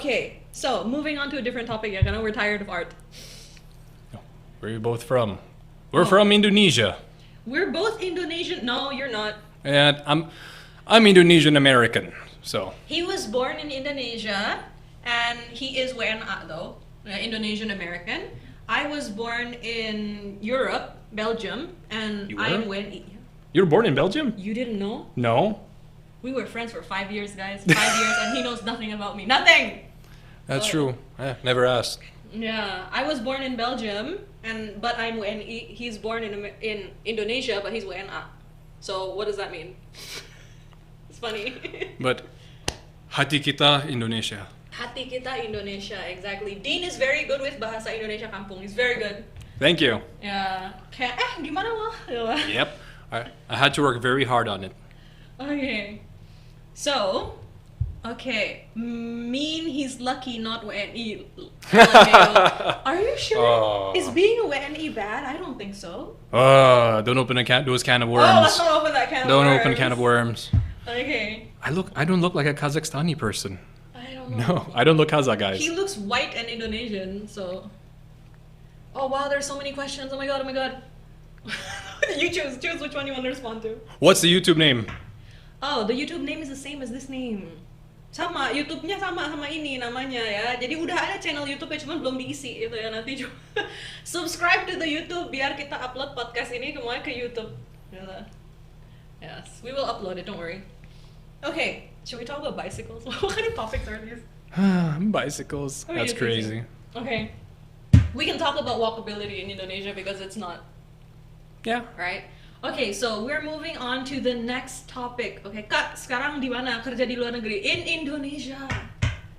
Okay, so moving on to a different topic, yeah, karena we're tired of art. Where are you both from? We're from Indonesia. We're both Indonesian. No, you're not. And I'm Indonesian American. So He was born in Indonesia, and he is WNA though, Indonesian American. I was born in Europe, Belgium, and You I am were? WNE. you were born in Belgium? You didn't know? No. We were friends for 5 years, guys. 5 years, and he knows nothing about me. Nothing! That's Oh. true. Never asked. Yeah, I was born in Belgium, but I'm WNE. He's born in Indonesia, but he's WNA. So what does that mean? It's funny. But hati kita Indonesia. Hati kita Indonesia, exactly. Dean is very good with bahasa Indonesia kampung. He's very good. Thank you. Yeah. Kayak gimana lo? Yep. I had to work very hard on it. Okay. So, okay. Mean he's lucky, not WNE. Are you sure? Oh. Is being a WNE bad? I don't think so. Don't open those can of Oh, let's worms. not open that can of Don't worms. open can of worms. Okay. I don't look like a Kazakhstani person. I don't know. No, I don't look Kazakh, guys. He looks white and Indonesian, so. Oh wow, there's so many questions. Oh my god, oh my god. You choose which one you want to respond to. What's the YouTube name? Oh, the YouTube name is the same as this name. Sama, YouTube-nya sama ini namanya ya. Jadi udah ada channel YouTube-nya, cuman belum diisi itu ya nanti. Subscribe to the YouTube biar kita upload podcast ini semuanya ke YouTube. Yes, we will upload it, don't worry. Okay, should we talk about bicycles? What kind of topics are these? Bicycles. What were That's you crazy. thinking? Okay. We can talk about walkability in Indonesia because it's not, Yeah. right? Okay, so we're moving on to the next topic. Okay, Kak, sekarang di mana kerja di luar negeri? In Indonesia.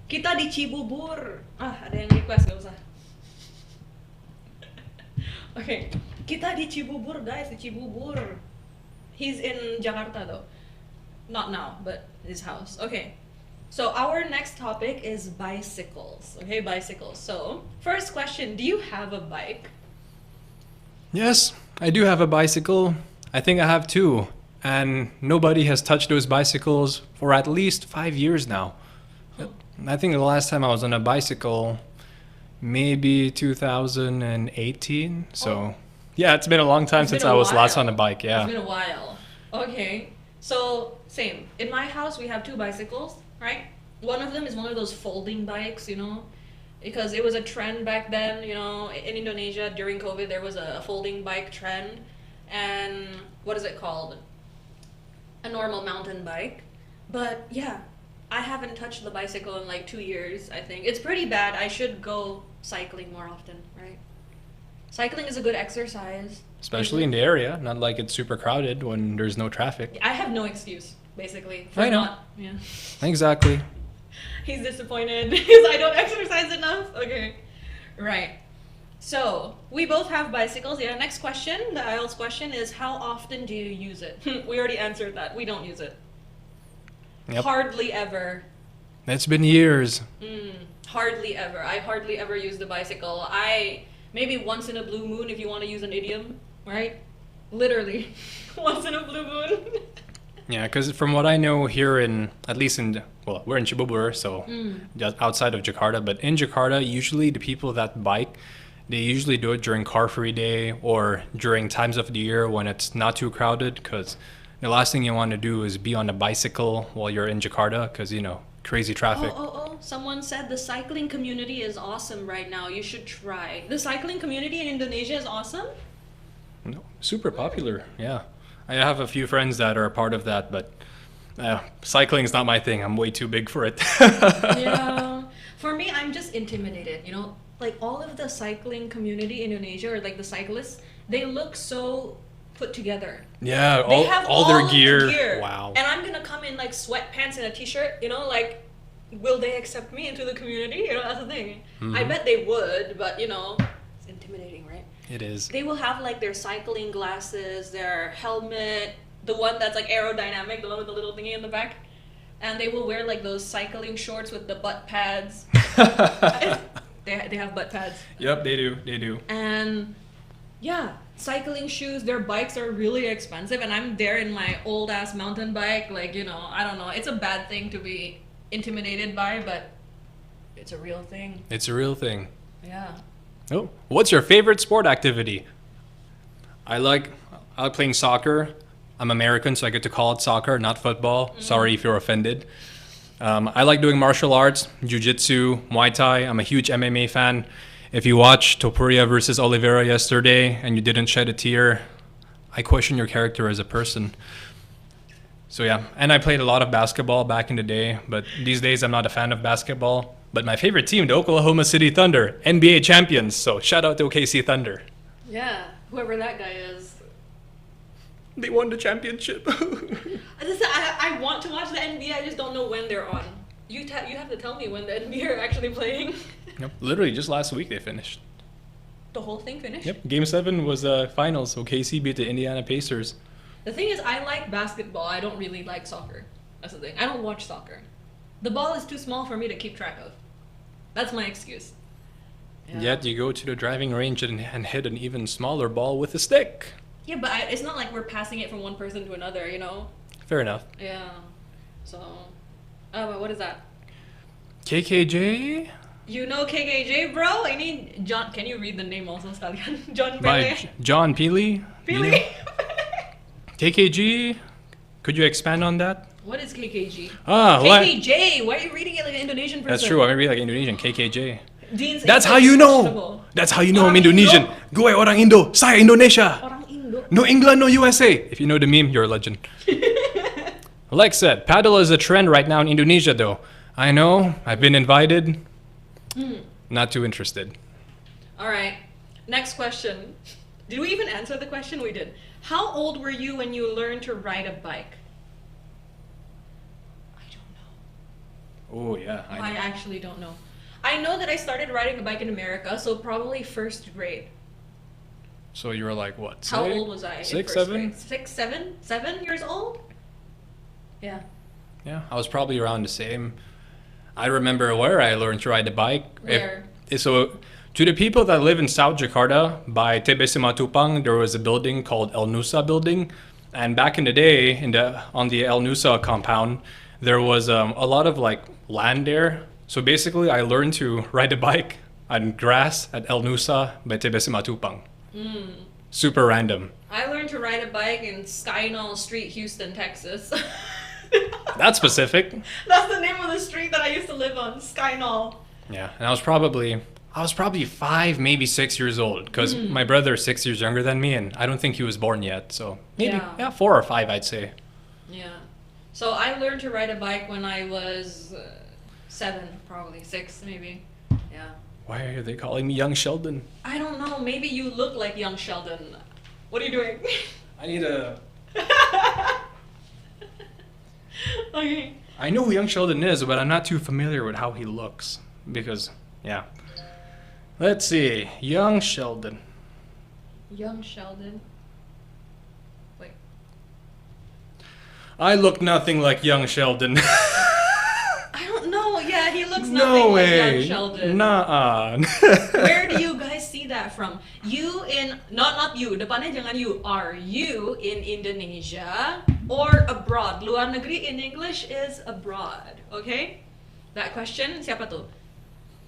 Kita di Cibubur. Ada yang request, gak usah. Okay, kita di Cibubur, guys, di Cibubur. He's in Jakarta though. Not now, but his house. Okay. So our next topic is bicycles. Okay, bicycles. So, first question, do you have a bike? Yes, I do have a bicycle. I think I have two. And nobody has touched those bicycles for at least 5 years now. I think the last time I was on a bicycle, maybe 2018. So, yeah, it's been a long time It's since been I a was last while. on a bike. Yeah. It's been a while. Okay. So, same. In my house, we have two bicycles, right? One of them is one of those folding bikes, you know, because it was a trend back then, you know, in Indonesia during COVID, there was a folding bike trend. And what is it called? A normal mountain bike. But yeah, I haven't touched the bicycle in like 2 years, I think. It's pretty bad. I should go cycling more often, right? Cycling is a good exercise. Especially in the area. Not like it's super crowded when there's no traffic. I have no excuse, basically, for I know. not. Yeah. Exactly. He's disappointed because I don't exercise enough. Okay. Right. So, we both have bicycles. Yeah, next question, the Ielts question is how often do you use it? We already answered that. We don't use it. Yep. Hardly ever. It's been years. Hardly ever. I hardly ever use the bicycle. Maybe once in a blue moon if you want to use an idiom, right? Literally. Once in a blue moon. Yeah, because from what I know here at least we're in Cibubur, so just outside of Jakarta, but in Jakarta, usually the people that bike, they usually do it during car-free day or during times of the year when it's not too crowded, because the last thing you want to do is be on a bicycle while you're in Jakarta, because, crazy traffic. Oh. Someone said the cycling community is awesome right now. You should try. The cycling community in Indonesia is awesome? No, super popular, yeah. I have a few friends that are a part of that, but cycling is not my thing. I'm way too big for it. Yeah. For me, I'm just intimidated, you know? Like all of the cycling community in Indonesia, or like the cyclists, they look so put together. Yeah, They have all their of the gear. Wow. And I'm gonna come in like sweatpants and a t-shirt, you know, like, will they accept me into the community? You know, that's the thing. I bet they would, but it's intimidating, right? It is. They will have like their cycling glasses, their helmet, the one that's like aerodynamic, the one with the little thingy in the back. And they will wear like those cycling shorts with the butt pads. They have butt pads. Yep, they do. And yeah, cycling shoes, their bikes are really expensive, and I'm there in my old ass mountain bike, like, I don't know, it's a bad thing to be intimidated by, but It's a real thing. It's a real thing. Yeah. Oh, what's your favorite sport activity? I like playing soccer. I'm American, so I get to call it soccer, not football. Sorry if you're offended. I like doing martial arts, jiu-jitsu, Muay Thai. I'm a huge MMA fan. If you watched Topuria versus Oliveira yesterday and you didn't shed a tear, I question your character as a person. So yeah, and I played a lot of basketball back in the day, but these days I'm not a fan of basketball. But my favorite team, the Oklahoma City Thunder, NBA champions. So shout out to OKC Thunder. Yeah, whoever that guy is. They won the championship. I want to watch the NBA, I just don't know when they're on. You have to tell me when the NBA are actually playing. Yep, literally just last week they finished. The whole thing finished? Yep, Game 7 was finals. OKC beat the Indiana Pacers. The thing is, I like basketball. I don't really like soccer. That's the thing. I don't watch soccer. The ball is too small for me to keep track of. That's my excuse. Yeah. Yet you go to the driving range and hit an even smaller ball with a stick. Yeah, but it's not like we're passing it from one person to another, you know? Fair enough. Yeah. So, but what is that? KKJ? You know KKJ, bro? I need John. Can you read the name also, sekalian? John By Pele. John Peely? Pele. KKG? Could you expand on that? What is KKG? What? KKJ. Why are you reading it like an Indonesian person? That's true. I'm really like Indonesian. KKJ. Dean's That's how English you is know. questionable. That's how you know I'm Orang Indonesian. Indo. Gue orang Indo. Saya Indonesia. Orang Indo. No England, no USA. If you know the meme, you're a legend. Like said, paddle is a trend right now in Indonesia, though. I know. I've been invited. Not too interested. All right. Next question. Did we even answer the question? We did. How old were you when you learned to ride a bike? I don't know. Oh, yeah. I actually don't know. I know that I started riding a bike in America, so probably first grade. So you were like, what? How old was I? in Six, first 7? grade? 6, 7? 7 years old? Yeah. Yeah, I was probably around the same. I remember where I learned to ride a bike. Where? So, to the people that live in South Jakarta, by TBC Matupang, there was a building called El Nusa building. And back in the day, on the El Nusa compound, there was a lot of like land there. So basically, I learned to ride a bike on grass at El Nusa by TBC Matupang. Super random. I learned to ride a bike in Skynall Street, Houston, Texas. That's specific. That's the name of the street that I used to live on, Skynall. Yeah, and I was probably 5, maybe 6 years old, because my brother is 6 years younger than me, and I don't think he was born yet. So maybe 4 or 5, I'd say. Yeah. So I learned to ride a bike when I was 7, probably 6, maybe. Yeah. Why are they calling me Young Sheldon? I don't know. Maybe you look like young Sheldon. What are you doing? I need a. Okay. I know who Young Sheldon is, but I'm not too familiar with how he looks. Because, yeah. Let's see. Young Sheldon. Young Sheldon. Wait. I look nothing like Young Sheldon. I don't know. Yeah, he looks No nothing way. like young Sheldon. Nah. Where do you guys see that from? You in not you, depannya jangan you. Are you in Indonesia or abroad? Luar negeri in English is abroad. Okay? That question, siapa tuh?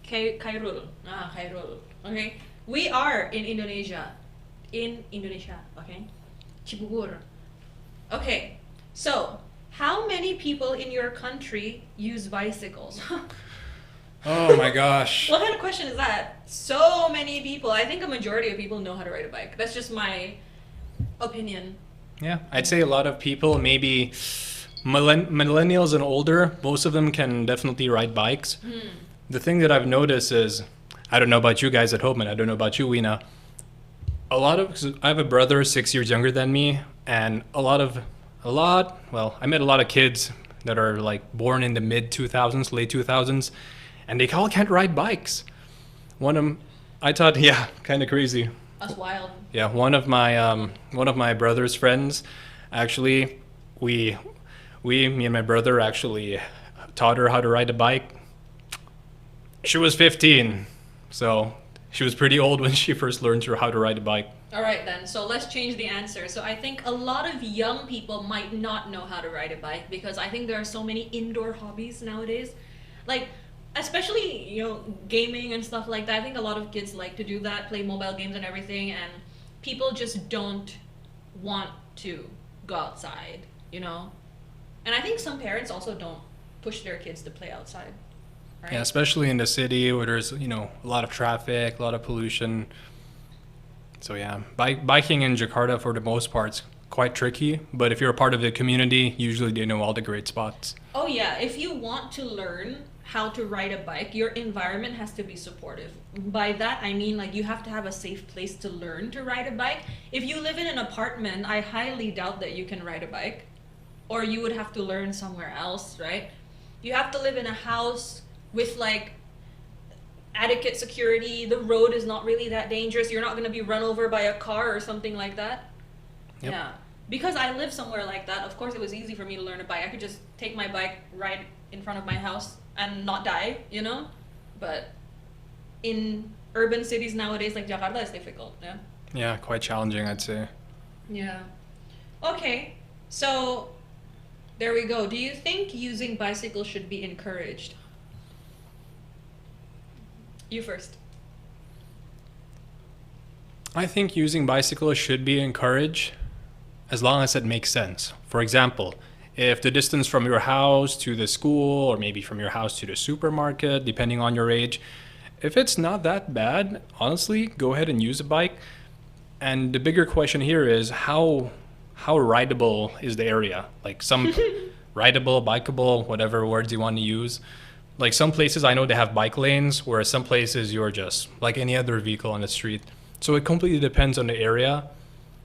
Khairul. Khairul. Okay? We are in Indonesia. In Indonesia, okay? Cibubur. Okay. So, how many people in your country use bicycles? Oh my gosh. What kind of question is that? So many people. I think a majority of people know how to ride a bike. That's just my opinion. Yeah, I'd say a lot of people, maybe millennials and older, most of them can definitely ride bikes. The thing that I've noticed is, I don't know about you guys at home, and I don't know about you, Weena. I have a brother 6 years younger than me, and I met a lot of kids that are like born in the mid 2000s, late 2000s, and they all can't ride bikes. I thought, yeah, kind of crazy. That's wild. Yeah, one of my brother's friends, actually, me and my brother actually taught her how to ride a bike. She was 15, so she was pretty old when she first learned how to ride a bike. All right then, so let's change the answer. So I think a lot of young people might not know how to ride a bike because I think there are so many indoor hobbies nowadays. Like, especially, gaming and stuff like that. I think a lot of kids like to do that, play mobile games and everything, and people just don't want to go outside, And I think some parents also don't push their kids to play outside, right? Yeah, especially in the city where there's, a lot of traffic, a lot of pollution. So yeah, biking in Jakarta for the most part is quite tricky, but if you're a part of the community, usually they know all the great spots. Oh yeah, if you want to learn how to ride a bike, your environment has to be supportive. By that I mean, like, you have to have a safe place to learn to ride a bike. If you live in an apartment, I highly doubt that you can ride a bike, or you would have to learn somewhere else, right? You have to live in a house with like adequate security. The road is not really that dangerous. You're not going to be run over by a car or something like that. Yep. Yeah. Because I live somewhere like that, of course it was easy for me to learn a bike. I could just take my bike right in front of my house and not die, But in urban cities nowadays, like Jakarta, it's difficult, yeah? Yeah, quite challenging, I'd say. Yeah. Okay, so there we go. Do you think using bicycles should be encouraged? You first. I think using bicycles should be encouraged as long as it makes sense. For example, if the distance from your house to the school, or maybe from your house to the supermarket, depending on your age, if it's not that bad, honestly, go ahead and use a bike. And the bigger question here is how rideable is the area? Like some rideable, bikeable, whatever words you want to use. Like some places I know they have bike lanes, whereas some places you're just like any other vehicle on the street. So it completely depends on the area.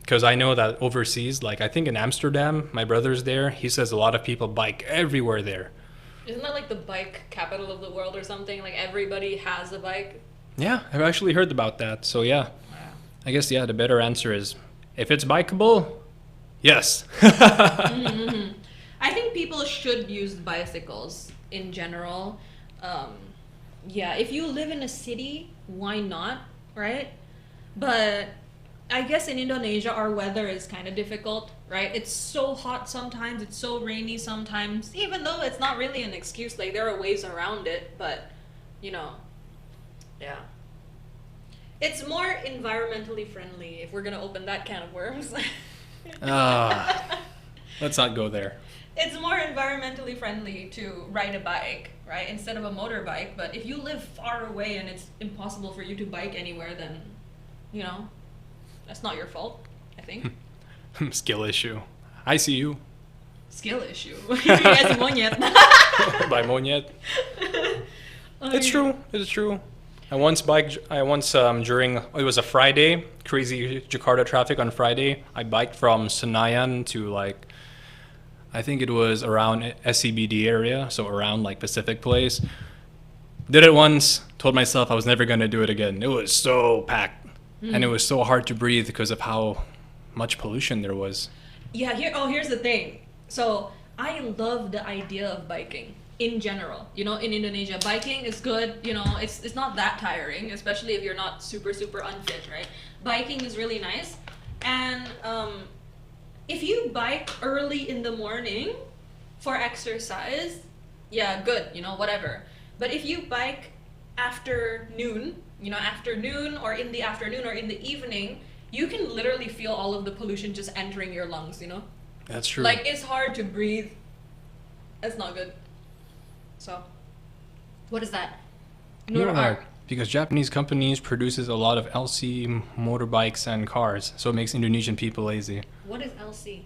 Because I know that overseas, like I think in Amsterdam, my brother's there, he says a lot of people bike everywhere there. Isn't that like the bike capital of the world or something? Like everybody has a bike? Yeah, I've actually heard about that. So yeah, Wow. I guess, the better answer is, if it's bikeable, yes. Mm-hmm. I think people should use bicycles in general. Yeah, if you live in a city, why not, right? But I guess in Indonesia, our weather is kind of difficult, right? It's so hot sometimes, it's so rainy sometimes, even though it's not really an excuse. Like, there are ways around it, but, yeah. It's more environmentally friendly, if we're going to open that can of worms. Let's not go there. It's more environmentally friendly to ride a bike, right, instead of a motorbike. But if you live far away and it's impossible for you to bike anywhere, then, that's not your fault, I think. Skill issue. I see you. Skill issue. Yes, monyet. By Monyet. It's true. It's true. I once during, it was a Friday, crazy Jakarta traffic on Friday. I biked from Senayan to I think it was around SCBD area, so around Pacific Place. Did it once, told myself I was never going to do it again. It was so packed. And it was so hard to breathe because of how much pollution there was. Yeah, here's the thing. So I love the idea of biking in general. In Indonesia, biking is good. It's not that tiring, especially if you're not super, super unfit, right? Biking is really nice. And if you bike early in the morning for exercise, yeah, good, whatever. But if you bike afternoon or in the afternoon or in the evening, you can literally feel all of the pollution just entering your lungs, That's true. It's hard to breathe. It's not good. So, what is that? Nur art. Because Japanese companies produces a lot of LC motorbikes and cars, so it makes Indonesian people lazy. What is LC?